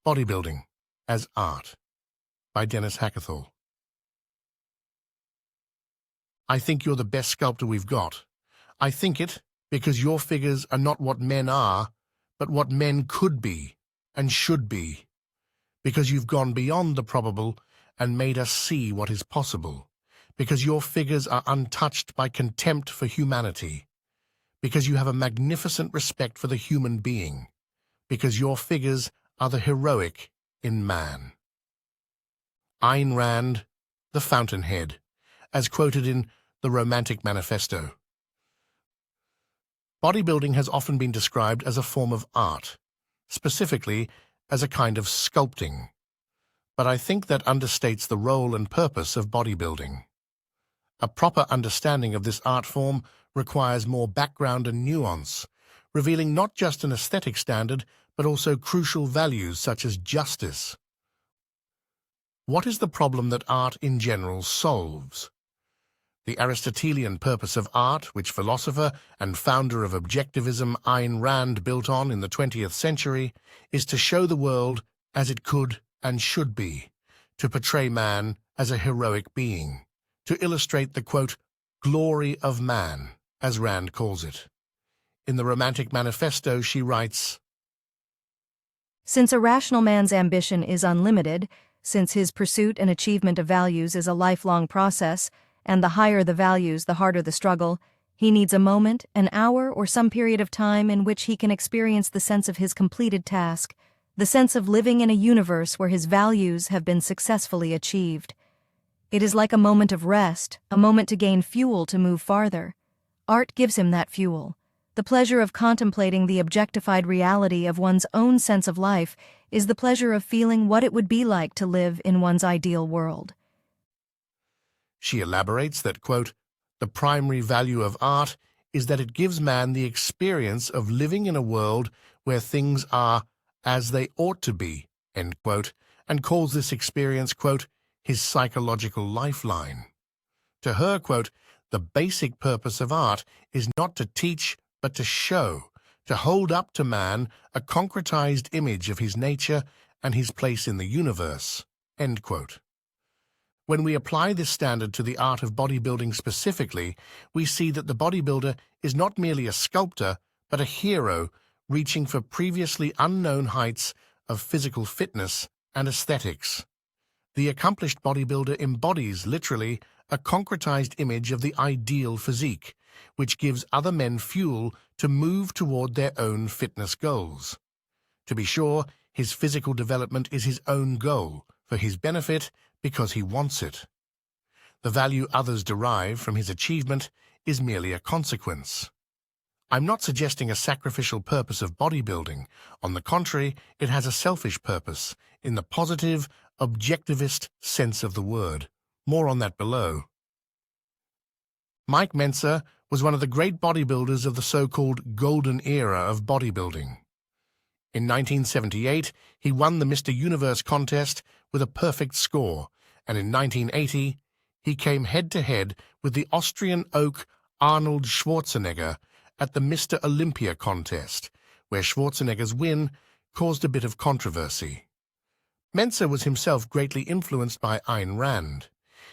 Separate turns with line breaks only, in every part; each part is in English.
Bodybuilding as Art by Dennis Hackethal. I think you're the best sculptor we've got. I think it because your figures are not what men are, but what men could be and should be. Because you've gone beyond the probable and made us see what is possible. Because your figures are untouched by contempt for humanity. Because you have a magnificent respect for the human being. Because your figures are the heroic in man. Ayn Rand, The Fountainhead, as quoted in the Romantic Manifesto. Bodybuilding has often been described as a form of art, specifically as a kind of sculpting. But I think that understates the role and purpose of bodybuilding. A proper understanding of this art form requires more background and nuance, revealing not just an aesthetic standard, but also crucial values such as justice. What is the problem that art in general solves? The Aristotelian purpose of art, which philosopher and founder of objectivism Ayn Rand built on in the 20th century, is to show the world as it could and should be, to portray man as a heroic being, to illustrate the, quote, glory of man, as Rand calls it. In the Romantic Manifesto, she writes,
"Since a rational man's ambition is unlimited, since his pursuit and achievement of values is a lifelong process, and the higher the values, the harder the struggle, he needs a moment, an hour, or some period of time in which he can experience the sense of his completed task, the sense of living in a universe where his values have been successfully achieved. It is like a moment of rest, a moment to gain fuel to move farther. Art gives him that fuel. The pleasure of contemplating the objectified reality of one's own sense of life is the pleasure of feeling what it would be like to live in one's ideal world."
She elaborates that, quote, the primary value of art is that it gives man the experience of living in a world where things are as they ought to be, end quote, and calls this experience, quote, his psychological lifeline. To her, quote, the basic purpose of art is not to teach, but to show, to hold up to man a concretized image of his nature and his place in the universe, end quote. When we apply this standard to the art of bodybuilding specifically, we see that the bodybuilder is not merely a sculptor, but a hero reaching for previously unknown heights of physical fitness and aesthetics. The accomplished bodybuilder embodies, literally, a concretized image of the ideal physique, which gives other men fuel to move toward their own fitness goals. To be sure, his physical development is his own goal, for his benefit, because he wants it. The value others derive from his achievement is merely a consequence. I'm not suggesting a sacrificial purpose of bodybuilding. On the contrary, it has a selfish purpose, in the positive, objectivist sense of the word. More on that below. Mike Mentzer was one of the great bodybuilders of the so-called golden era of bodybuilding. In 1978, he won the Mr. Universe contest with a perfect score, and in 1980, he came head-to-head with the Austrian oak Arnold Schwarzenegger at the Mr. Olympia contest, where Schwarzenegger's win caused a bit of controversy. Mentzer was himself greatly influenced by Ayn Rand.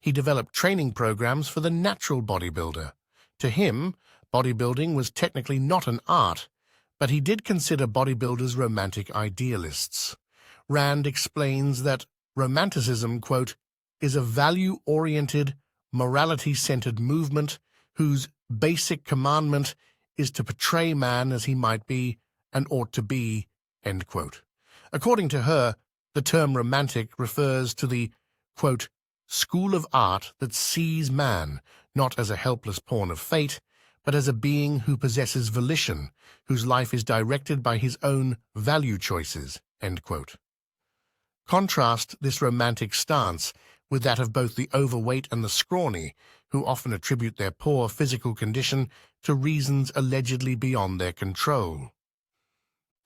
He developed training programs for the natural bodybuilder. To him, bodybuilding was technically not an art, but he did consider bodybuilders romantic idealists. Rand explains that romanticism, quote, is a value-oriented, morality-centered movement whose basic commandment is to portray man as he might be and ought to be, end quote. According to her, the term romantic refers to the, quote, school of art that sees man not as a helpless pawn of fate, but as a being who possesses volition, whose life is directed by his own value choices, end quote. Contrast this romantic stance with that of both the overweight and the scrawny, who often attribute their poor physical condition to reasons allegedly beyond their control.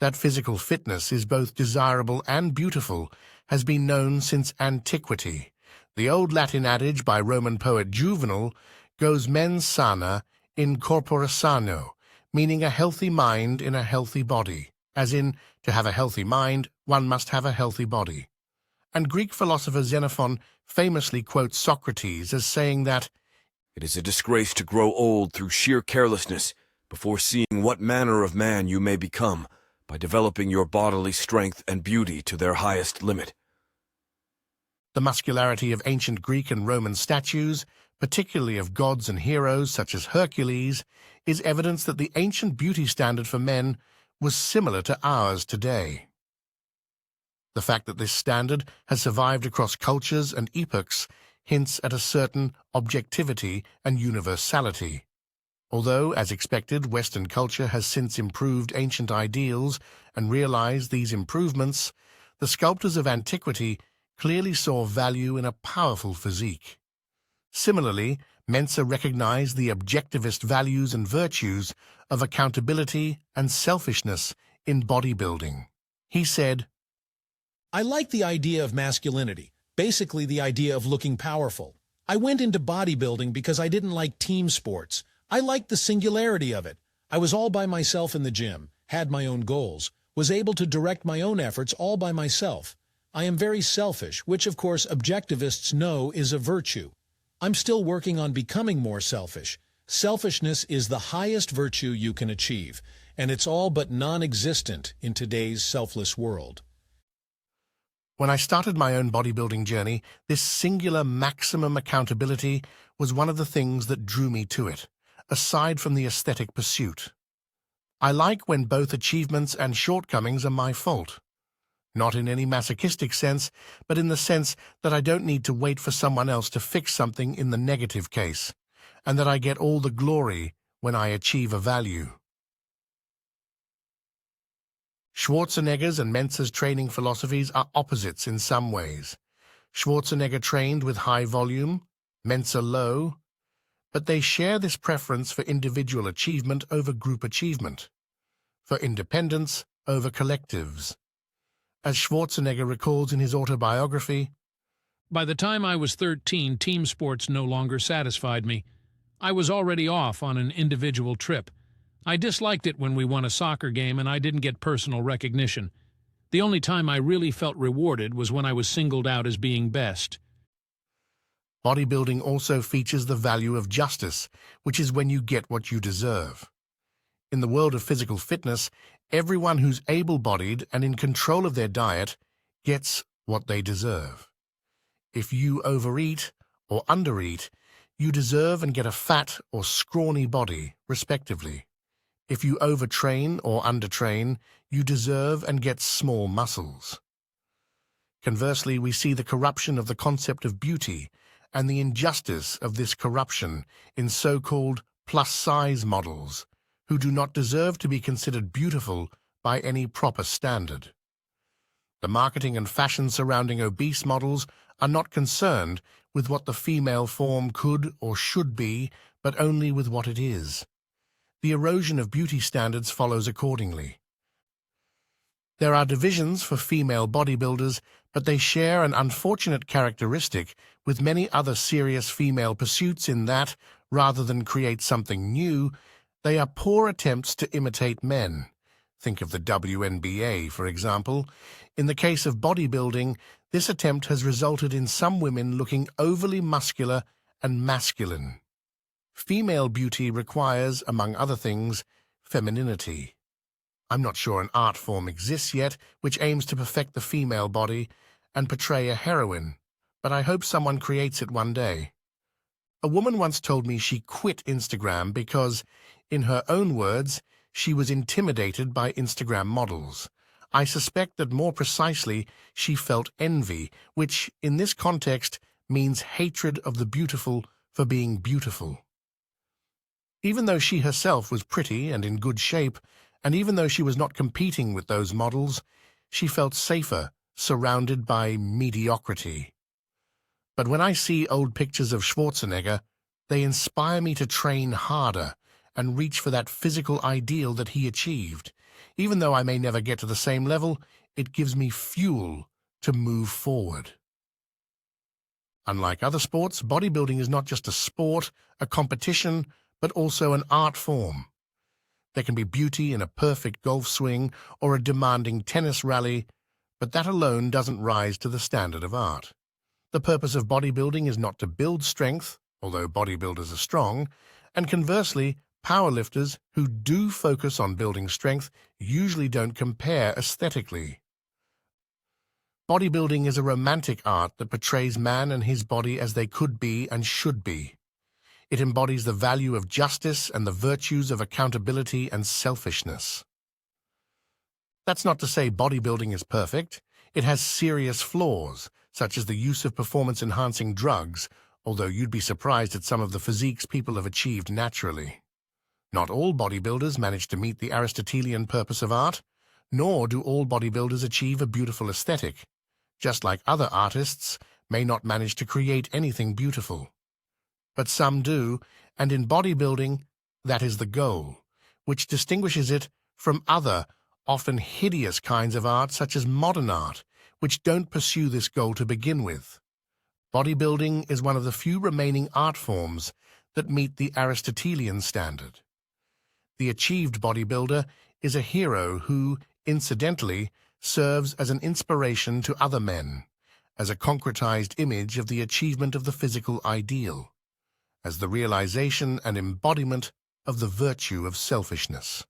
That physical fitness is both desirable and beautiful has been known since antiquity. The old Latin adage by Roman poet Juvenal goes mens sana in corpore sano, meaning a healthy mind in a healthy body, as in, To have a healthy mind, one must have a healthy body. And Greek philosopher Xenophon famously quotes Socrates as saying that,
"It is a disgrace to grow old through sheer carelessness before seeing what manner of man you may become by developing your bodily strength and beauty to their highest limit."
The muscularity of ancient Greek and Roman statues, particularly of gods and heroes such as Hercules, is evidence that the ancient beauty standard for men was similar to ours today. The fact that this standard has survived across cultures and epochs hints at a certain objectivity and universality. Although, as expected, Western culture has since improved ancient ideals and realized these improvements, the sculptors of antiquity clearly saw value in a powerful physique. Similarly, Mensa recognized the objectivist values and virtues of accountability and selfishness in bodybuilding. He said,
"I like the idea of masculinity, basically the idea of looking powerful. I went into bodybuilding because I didn't like team sports. I liked the singularity of it. I was all by myself in the gym, had my own goals, was able to direct my own efforts all by myself. I am very selfish, which of course objectivists know is a virtue. I'm still working on becoming more selfish. Selfishness is the highest virtue you can achieve, and it's all but non-existent in today's selfless world."
When I started my own bodybuilding journey, this singular maximum accountability was one of the things that drew me to it, aside from the aesthetic pursuit. I like when both achievements and shortcomings are my fault. Not in any masochistic sense, but in the sense that I don't need to wait for someone else to fix something in the negative case, and that I get all the glory when I achieve a value. Schwarzenegger's and Mensa's training philosophies are opposites in some ways. Schwarzenegger trained with high volume, Mensa low, but they share this preference for individual achievement over group achievement, for independence over collectives. As Schwarzenegger recalls in his autobiography,
"By the time I was 13, team sports no longer satisfied me. I was already off on an individual trip. I disliked it when we won a soccer game and I didn't get personal recognition. The only time I really felt rewarded was when I was singled out as being best."
Bodybuilding also features the value of justice, which is when you get what you deserve. In the world of physical fitness, everyone who's able-bodied and in control of their diet gets what they deserve. If you overeat or undereat, you deserve and get a fat or scrawny body, respectively. If you overtrain or undertrain, you deserve and get small muscles. Conversely, we see the corruption of the concept of beauty and the injustice of this corruption in so-called plus-size models, who do not deserve to be considered beautiful by any proper standard. The marketing and fashion surrounding obese models are not concerned with what the female form could or should be, but only with what it is. The erosion of beauty standards follows accordingly. There are divisions for female bodybuilders, but they share an unfortunate characteristic with many other serious female pursuits in that, rather than create something new, they are poor attempts to imitate men. Think of the WNBA, for example. In the case of bodybuilding, this attempt has resulted in some women looking overly muscular and masculine. Female beauty requires, among other things, femininity. I'm not sure an art form exists yet which aims to perfect the female body and portray a heroine, but I hope someone creates it one day. A woman once told me she quit Instagram because, in her own words, she was intimidated by Instagram models. I suspect that more precisely she felt envy, which, in this context, means hatred of the beautiful for being beautiful. Even though she herself was pretty and in good shape, and even though she was not competing with those models, she felt safer, surrounded by mediocrity. But when I see old pictures of Schwarzenegger, they inspire me to train harder and reach for that physical ideal that he achieved. Even though I may never get to the same level, it gives me fuel to move forward. Unlike other sports, bodybuilding is not just a sport, a competition, but also an art form. There can be beauty in a perfect golf swing or a demanding tennis rally, but that alone doesn't rise to the standard of art. The purpose of bodybuilding is not to build strength, although bodybuilders are strong, and conversely, powerlifters who do focus on building strength usually don't compare aesthetically. Bodybuilding is a romantic art that portrays man and his body as they could be and should be. It embodies the value of justice and the virtues of accountability and selfishness. That's not to say bodybuilding is perfect. It has serious flaws, such as the use of performance-enhancing drugs, although you'd be surprised at some of the physiques people have achieved naturally. Not all bodybuilders manage to meet the Aristotelian purpose of art, nor do all bodybuilders achieve a beautiful aesthetic, just like other artists may not manage to create anything beautiful. But some do, and in bodybuilding, that is the goal, which distinguishes it from other, often hideous kinds of art such as modern art, which don't pursue this goal to begin with. Bodybuilding is one of the few remaining art forms that meet the Aristotelian standard. The achieved bodybuilder is a hero who, incidentally, serves as an inspiration to other men, as a concretized image of the achievement of the physical ideal, as the realization and embodiment of the virtue of selfishness.